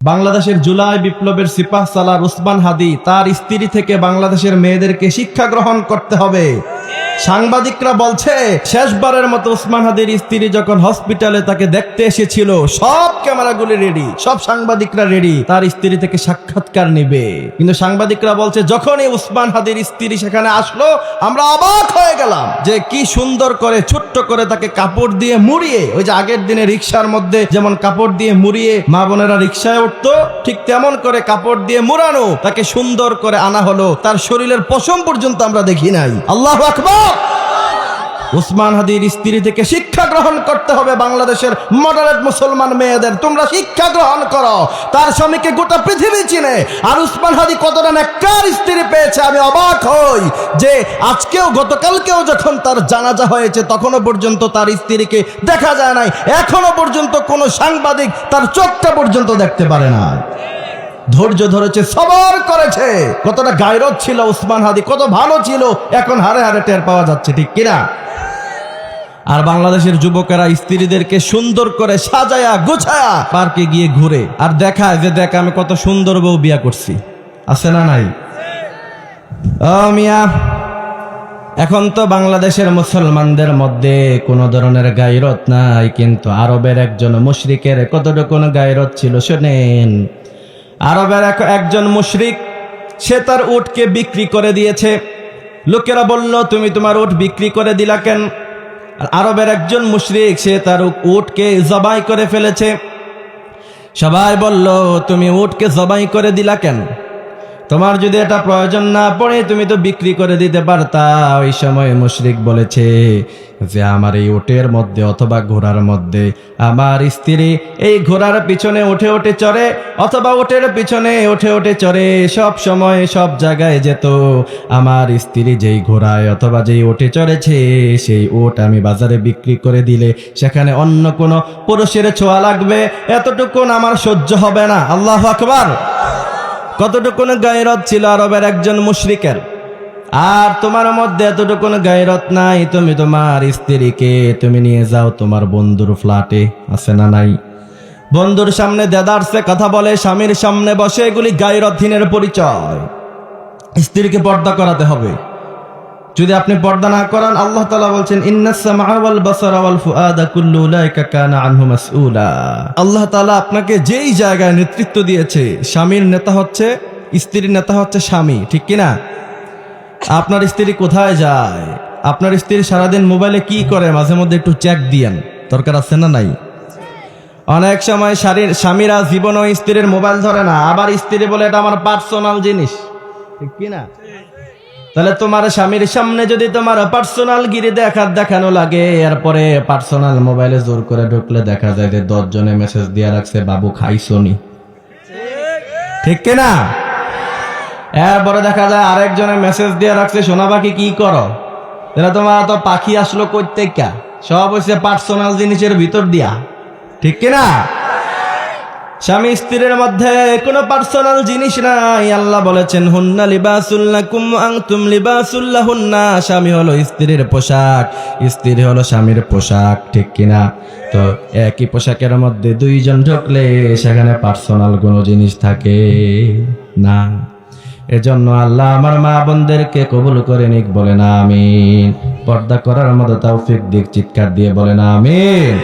বাংলাদেশের জুলাই বিপ্লবের সিপাহ সালার উসমান হাদি তার স্ত্রী থেকে বাংলাদেশের মেয়েদেরকে শিক্ষা গ্রহণ করতে হবে। সাংবাদিকরা বলছে শেষবারের মতো উসমান হাদির স্ত্রী যখন হসপিটালে তাকে দেখতে এসেছিল, সব ক্যামেরাগুলি রেডি, সব সাংবাদিকরা রেডি, তার স্ত্রী থেকে সাক্ষাৎকার নিবে। কিন্তু সাংবাদিকরা বলছে যখনই উসমান হাদির স্ত্রী সেখানে আসলো, আমরা অবাক হয়ে গেলাম যে কি সুন্দর করে ছোট্ট করে তাকে কাপড় দিয়ে মুড়িয়ে, ওই যে আগের দিনে রিক্সার মধ্যে যেমন কাপড় দিয়ে মুড়িয়ে মা বোনেরা রিক্সায় উঠতো, ঠিক তেমন করে কাপড় দিয়ে মুড়ানো তাকে সুন্দর করে আনা হলো। তার শরীরের পশম পর্যন্ত আমরা দেখি নাই। আল্লাহু আকবার। উসমান হাদির স্ত্রী থেকে শিক্ষা গ্রহণ করতে হবে বাংলাদেশের মডারেট মুসলমান মেয়েদের। তোমরা শিক্ষা গ্রহণ করো। তার স্বামীকে গোটা পৃথিবী চিনে। আর উসমান হাদি কতটা নেককার স্ত্রী পেয়েছে আমি অবাক হই যে আজকেও গতকালকেও যখন তার জানাজা হয়েছে তখনও পর্যন্ত তার স্ত্রীকে দেখা যায় নাই। এখনো পর্যন্ত কোনো সাংবাদিক তার চোখটা পর্যন্ত দেখতে পারে না। ধৈর্য ধরেছে, সবর করেছে। কতটা গায়রত ছিল উসমান হাদি, কত ভালো ছিল, এখন হারে হারে টের পাওয়া যাচ্ছে, ঠিক কিনা? আর বাংলাদেশের যুবকেরা স্ত্রীদেরকে সুন্দর করে সাজায়া গোছায়া পার্কে গিয়ে ঘুরে আর দেখায় যে দেখ আমি কত সুন্দর বউ বিয়া করছি। আছে না নাই? ও মিয়া, এখন তো বাংলাদেশের মুসলমানদের মধ্যে কোনো ধরনের গায়রত নাই, কিন্তু আরবের একজন মুশরিকের কতটুকু গায়রত ছিল শোনেন। আরবের একজন মুশরিক, সে তার উটকে বিক্রি করে দিয়েছে। লোকেরা বলল তুমি তোমার উট বিক্রি করে দিলা কেন? আরবের একজন মুশরিক, সে তার উটকে জবাই করে ফেলেছে। সবাই বলল তুমি উটকে জবাই করে দিলা কেন? তোমার যদি এটা প্রয়োজন না পড়ে তুমি তো বিক্রি করে দিতে পারতা। ওই সময় মুশরিক বলেছে যে আমার এই উটের মধ্যে অথবা ঘোড়ার মধ্যে আমার স্ত্রী এই ঘোড়ার পিছনে উঠে উঠে চড়ে অথবা উটের পিছনে উঠে উঠে চড়ে, সব সময় সব জায়গায় যেত। আমার স্ত্রী যেই ঘোড়ায় অথবা যেই উটে চড়েছে সেই উট আমি বাজারে বিক্রি করে দিলে সেখানে অন্য কোনো পুরুষের ছোঁয়া লাগবে, এতটুকুন আমার সহ্য হবে না। আল্লাহু আকবার। কতটুকুন গায়রত ছিল আরবের একজন মুশরিকের। আর তোমার মধ্যে এতটুকুন গায়রত নাই, তুমি তোমার স্ত্রীকে তুমি নিয়ে যাও তোমার বন্ধুর ফ্ল্যাটে। আছে না নাই? বন্ধুর সামনে দেদারসে কথা বলে, স্বামীর সামনে বসে, এগুলি গায়রতহীনের পরিচয়। স্ত্রীকে পর্দা করাতে হবে। যদি আপনি পর্দা না করান, আল্লাহ তাআলা বলছেন ইন্নাস সামআ ওয়াল বাসারা ওয়াল ফুআদা কুল্লু উলাইকা কানা আনহু মাসউলা। আল্লাহ তাআলা আপনাকে যেই জায়গায় নেতৃত্ব দিয়েছে, স্বামীর নেতা হচ্ছে স্ত্রীর নেতা হচ্ছে স্বামী, ঠিক কিনা? আপনার স্ত্রী কোথায় যায়, আপনার স্ত্রী সারাদিন মোবাইলে কি করে মাঝে মধ্যে একটু চেক দিয়েন, দরকার আছে না নাই? অনেক সময় স্বামীরা জীবনও স্ত্রীর মোবাইল ধরে না, আবার স্ত্রী বলে এটা আমার পার্সোনাল জিনিস, ঠিক কিনা? তাহলে তোমার স্বামীর সামনে যদি তোমার পার্সোনাল গিরি দেখানো লাগে, এরপরে পার্সোনাল মোবাইলে জোর করে ঢুকলে দেখা যায় যে 10 জনে মেসেজ দিয়ে রাখছে বাবু খাইছনি, ঠিক কিনা? এরপরে দেখা যায় আরেকজনে মেসেজ দিয়ে রাখছে সোনা পাখি কি করো। তাহলে তোমার তো পাখি আসলো কই থেকে? সব হচ্ছে পার্সোনাল জিনিসের ভিতর দিয়া, ঠিক কিনা? স্বামী স্ত্রীর মধ্যে কোনো পার্সোনাল জিনিস নাই। আল্লাহ বলেছেন হুন্না লিবাসুল লাকুম ওয়া আনতুম লিবাসুল লাহুন্না। স্বামী হলো স্ত্রীর পোশাক, স্ত্রী হলো স্বামীর পোশাক, ঠিক কিনা? তো একই পোশাকের মধ্যে দুইজন ঢুকলে সেখানে পার্সোনাল কোনো জিনিস থাকে না। এজন্য আল্লাহ আমার মা বোনদেরকে কবুল করে নিক, বলেন আমিন। পর্দা করার মতো তৌফিক দিক, চিৎকার দিয়ে বলেন আমিন।